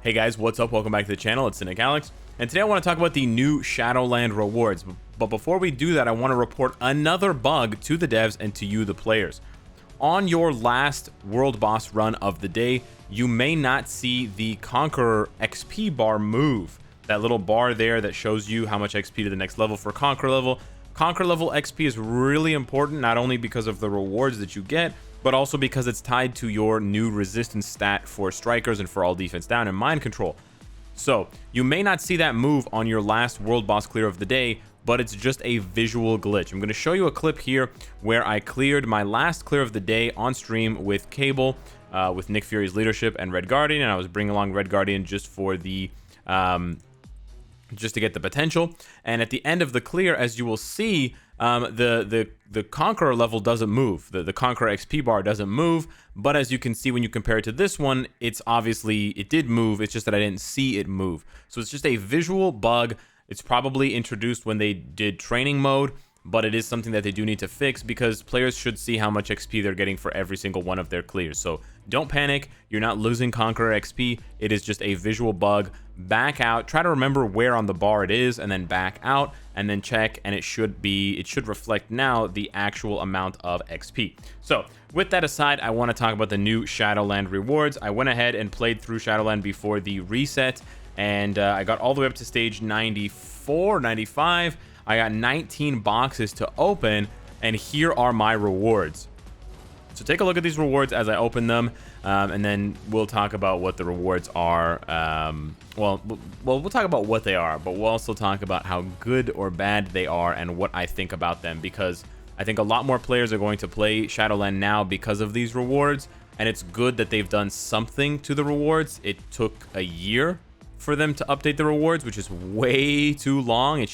Hey guys, what's up? Welcome back to the channel. It's Cynicalex, and today I want to talk about the new Shadowland rewards. But before we do that, I want to report another bug to the devs and to you, the players. On your last world boss run of the day, you may not see the Conqueror XP bar move. That little bar there that shows you how much XP to the next level for Conqueror level. Conqueror level XP is really important, not only because of the rewards that you get, but also because it's tied to your new resistance stat for strikers and for all defense down and mind control. So you may not see that move on your last world boss clear of the day, but it's just a visual glitch. I'm going to show you a clip here where I cleared my last clear of the day on stream with Cable, with Nick Fury's leadership and Red Guardian, and I was bringing along Red Guardian just for the just to get the potential. And at the end of the clear, as you will see, the Conqueror level doesn't move. The Conqueror XP bar doesn't move, but as you can see when you compare it to this one, it's obviously, it did move. It's just that I didn't see it move. So it's just a visual bug. It's probably introduced when they did training mode, but it is something that they do need to fix because players should see how much XP they're getting for every single one of their clears. So don't panic. You're not losing Conqueror XP. It is just a visual bug. Back out. Try to remember where on the bar it is and then back out and then check, and it should reflect now the actual amount of XP. So with that aside, I want to talk about the new Shadowland rewards. I went ahead and played through Shadowland before the reset, and I got all the way up to stage 94, 95. I got 19 boxes to open, and here are my rewards. So take a look at these rewards as I open them, and then we'll talk about what the rewards are. Well, we'll talk about what they are, but we'll also talk about how good or bad they are and what I think about them, because I think a lot more players are going to play Shadowland now because of these rewards, and it's good that they've done something to the rewards. It took a year for them to update the rewards, which is way too long.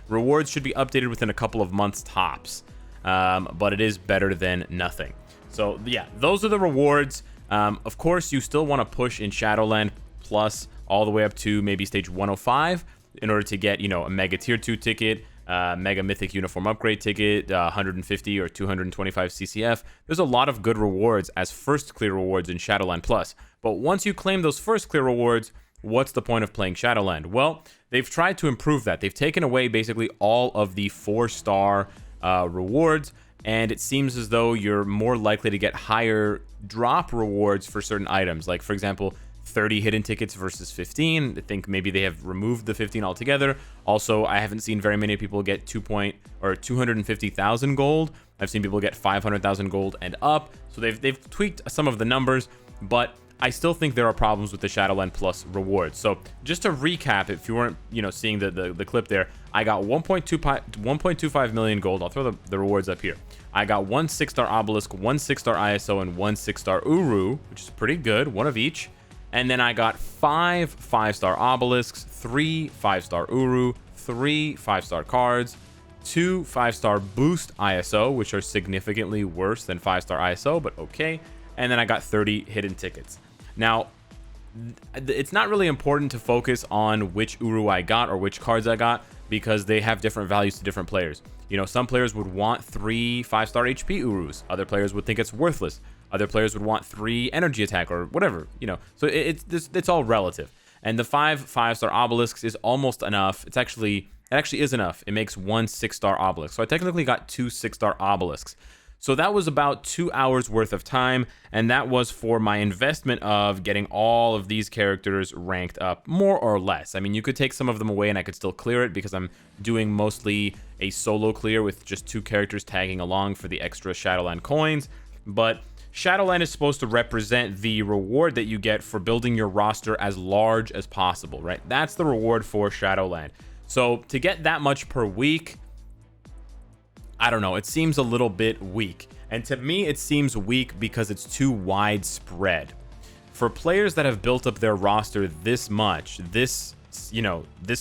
Rewards should be updated within a couple of months tops, but it is better than nothing. So yeah, those are the rewards. Of course, you still want to push in Shadowland Plus all the way up to maybe stage 105 in order to get, you know, a Mega Tier 2 ticket, Mega Mythic Uniform Upgrade ticket, 150 or 225 CCF. There's a lot of good rewards as first clear rewards in Shadowland Plus. But once you claim those first clear rewards, what's the point of playing Shadowland? Well, they've tried to improve that. They've taken away basically all of the 4-star rewards, and it seems as though you're more likely to get higher drop rewards for certain items. Like, for example, 30 hidden tickets versus 15. I think maybe they have removed the 15 altogether. Also, I haven't seen very many people get 250,000 gold. I've seen people get 500,000 gold and up. So they've tweaked some of the numbers, but I still think there are problems with the Shadowland Plus rewards. So just to recap, if you weren't, you know, seeing the clip there, I got 1.25 million gold. I'll throw the rewards up here. I got 1 6-star obelisk, 1 6-star ISO, and 1 6-star Uru, which is pretty good, one of each. And then I got 5 5-star obelisks, 3 5-star Uru, 3 5-star cards, 2 5-star boost ISO, which are significantly worse than 5-star ISO, but okay. And then I got 30 hidden tickets. Now, it's not really important to focus on which Uru I got or which cards I got, because they have different values to different players. You know, some players would want 3 5-star HP Urus. Other players would think it's worthless. Other players would want 3 energy attack or whatever, you know. So it's all relative. And the 5 5-star obelisks is almost enough. It actually is enough. It makes 1 6-star obelisk. So I technically got 2 6-star obelisks. So that was about 2 hours worth of time, and that was for my investment of getting all of these characters ranked up, more or less. I mean, you could take some of them away and I could still clear it because I'm doing mostly a solo clear with just 2 characters tagging along for the extra Shadowland coins. But Shadowland is supposed to represent the reward that you get for building your roster as large as possible, right? That's the reward for Shadowland. So to get that much per week, I don't know, it seems a little bit weak. And to me, it seems weak because it's too widespread. For players that have built up their roster this much, this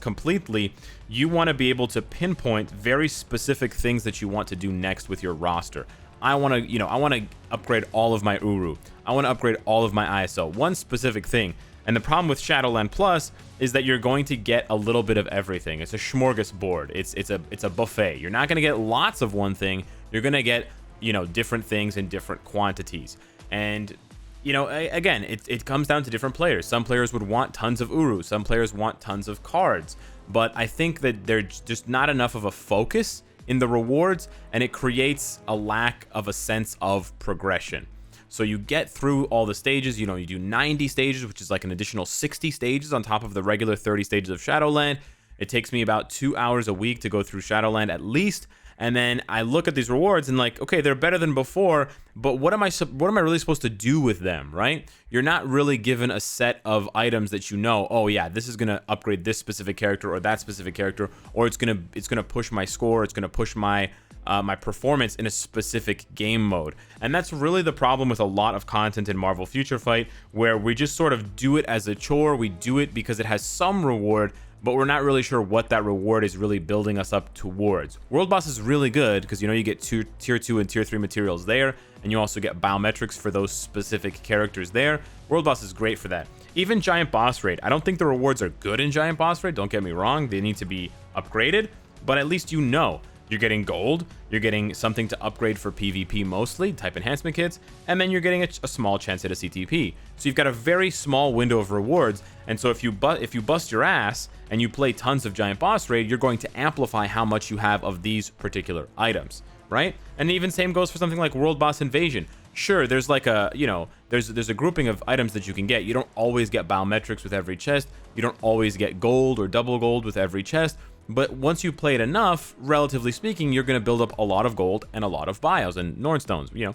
completely, you want to be able to pinpoint very specific things that you want to do next with your roster. I want to upgrade all of my Uru. I want to upgrade all of my ISO. One specific thing. And the problem with Shadowland Plus is that you're going to get a little bit of everything. It's a smorgasbord. It's a buffet. You're not going to get lots of one thing. You're going to get, you know, different things in different quantities. And you know, again, it comes down to different players. Some players would want tons of Uru. Some players want tons of cards. But I think that there's just not enough of a focus in the rewards, and it creates a lack of a sense of progression. So you get through all the stages, you know, you do 90 stages, which is like an additional 60 stages on top of the regular 30 stages of Shadowland. It takes me about 2 hours a week to go through Shadowland at least. And then I look at these rewards and like, okay, they're better than before, but what am I really supposed to do with them, right? You're not really given a set of items that you know, oh yeah, this is gonna upgrade this specific character or that specific character, or it's gonna push my score, it's gonna push my my performance in a specific game mode. And that's really the problem with a lot of content in Marvel Future Fight, where we just sort of do it as a chore. We do it because it has some reward, but we're not really sure what that reward is really building us up towards. World Boss is really good because, you know, you get tier 2 and tier 3 materials there, and you also get biometrics for those specific characters there. World Boss is great for that. Even Giant Boss Raid, I don't think the rewards are good in Giant Boss Raid, don't get me wrong, they need to be upgraded, but at least you know. You're getting gold, you're getting something to upgrade for PvP mostly, type enhancement kits, and then you're getting a small chance at a CTP. So you've got a very small window of rewards, and so if you bust your ass and you play tons of Giant Boss Raid, you're going to amplify how much you have of these particular items, right? And even same goes for something like World Boss Invasion. Sure, there's like a, you know, there's a grouping of items that you can get. You don't always get biometrics with every chest. You don't always get gold or double gold with every chest. But once you play it enough, relatively speaking, you're going to build up a lot of gold and a lot of bios and Nornstones, you know.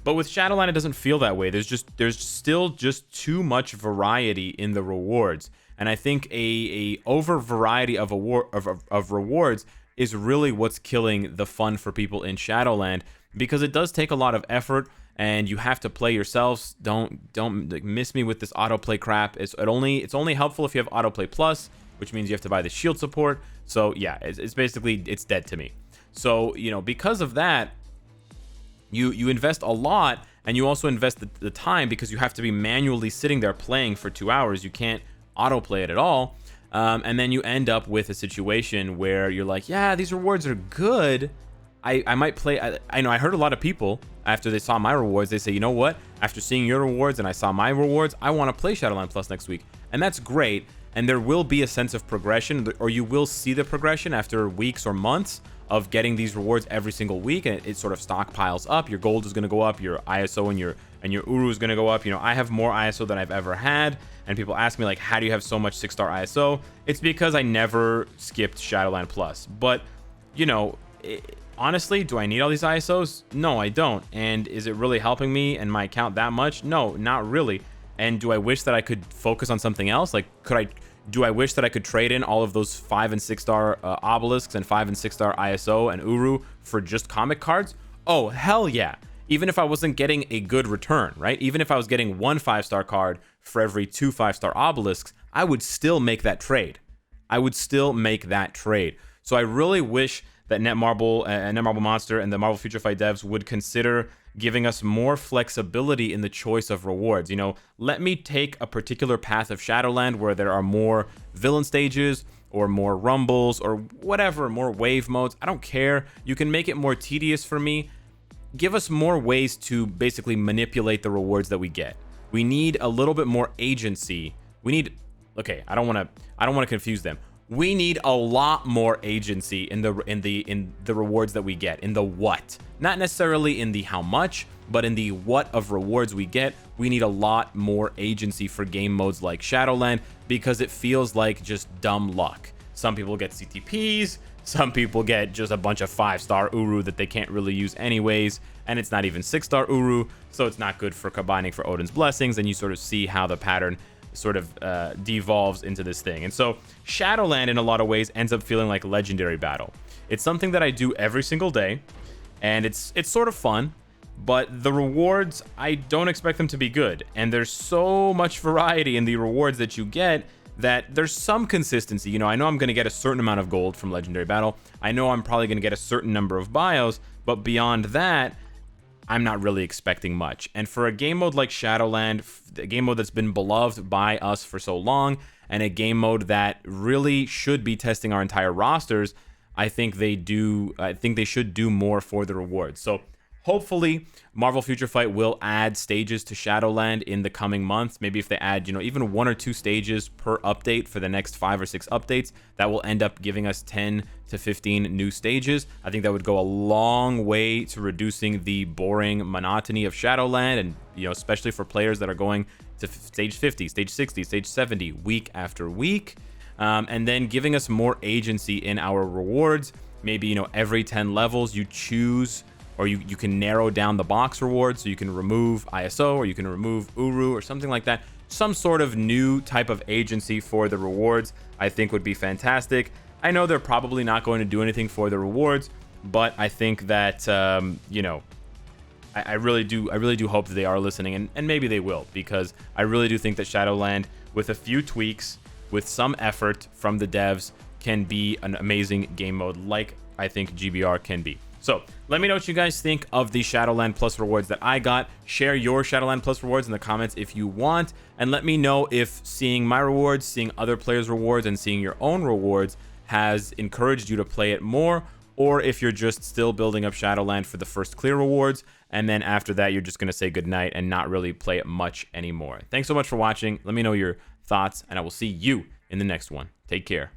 But with Shadowland, it doesn't feel that way. There's still just too much variety in the rewards. And I think a over variety of rewards is really what's killing the fun for people in Shadowland, because it does take a lot of effort and you have to play yourselves. Don't miss me with this autoplay crap. It's only helpful if you have autoplay plus, which means you have to buy the shield support. So yeah, it's basically, it's dead to me. So, you know, because of that, you invest a lot, and you also invest the time, because you have to be manually sitting there playing for 2 hours. You can't autoplay it at all. And then you end up with a situation where you're like, yeah, these rewards are good. I might play. I know I heard a lot of people after they saw my rewards, they say, you know what? After seeing your rewards and I saw my rewards, I want to play Shadowland Plus next week. And that's great. And there will be a sense of progression, or you will see the progression after weeks or months of getting these rewards every single week, and it sort of stockpiles up. Your gold is going to go up, your ISO and your Uru is going to go up. You know, I have more ISO than I've ever had, and people ask me like, how do you have so much 6-star ISO? It's because I never skipped Shadowland Plus. But, you know, honestly, do I need all these ISOs? No, I don't. And is it really helping me and my account that much? No, not really. And do I wish that I could focus on something else? Like, do I wish that I could trade in all of those 5 and 6-star obelisks and 5 and 6-star ISO and Uru for just comic cards? Oh, hell yeah. Even if I wasn't getting a good return, right? Even if I was getting 1 5-star card for every 2 5-star obelisks, I would still make that trade. So I really wish that Netmarble Monster and the Marvel Future Fight devs would consider giving us more flexibility in the choice of rewards. You know, let me take a particular path of Shadowland where there are more villain stages or more rumbles or whatever, more wave modes. I don't care. You can make it more tedious for me. Give us more ways to basically manipulate the rewards that we get. We need a little bit more agency. Okay, I don't want to confuse them. We need a lot more agency in the rewards that we get, in the what. Not necessarily in the how much, but in the what of rewards we get. We need a lot more agency for game modes like Shadowland, because it feels like just dumb luck. Some people get CTPs, some people get just a bunch of 5-star Uru that they can't really use anyways, and it's not even 6-star Uru, so it's not good for combining for Odin's Blessings, and you sort of see how the pattern sort of devolves into this thing. And so Shadowland in a lot of ways ends up feeling like Legendary Battle. It's something that I do every single day, and it's sort of fun, but the rewards, I don't expect them to be good. And there's so much variety in the rewards that you get that there's some consistency. You know, I know I'm going to get a certain amount of gold from Legendary Battle. I know I'm probably going to get a certain number of bios, but beyond that, I'm not really expecting much. And for a game mode like Shadowland, a game mode that's been beloved by us for so long, and a game mode that really should be testing our entire rosters, I think they should do more for the rewards. So Hopefully, Marvel Future Fight will add stages to Shadowland in the coming months. Maybe if they add, even 1 or 2 stages per update for the next 5 or 6 updates, that will end up giving us 10 to 15 new stages. I think that would go a long way to reducing the boring monotony of Shadowland, and especially for players that are going to stage 50, stage 60, stage 70 week after week. And then giving us more agency in our rewards. Maybe, every 10 levels you choose, or you can narrow down the box rewards, so you can remove ISO, or you can remove Uru, or something like that. Some sort of new type of agency for the rewards, I think would be fantastic. I know they're probably not going to do anything for the rewards, but I think that, I really do hope that they are listening, and maybe they will, because I really do think that Shadowland, with a few tweaks, with some effort from the devs, can be an amazing game mode like I think GBR can be. So let me know what you guys think of the Shadowland Plus rewards that I got. Share your Shadowland Plus rewards in the comments if you want, and let me know if seeing my rewards, seeing other players' rewards, and seeing your own rewards has encouraged you to play it more, or if you're just still building up Shadowland for the first clear rewards, and then after that you're just going to say goodnight and not really play it much anymore. Thanks so much for watching. Let me know your thoughts, and I will see you in the next one. Take care.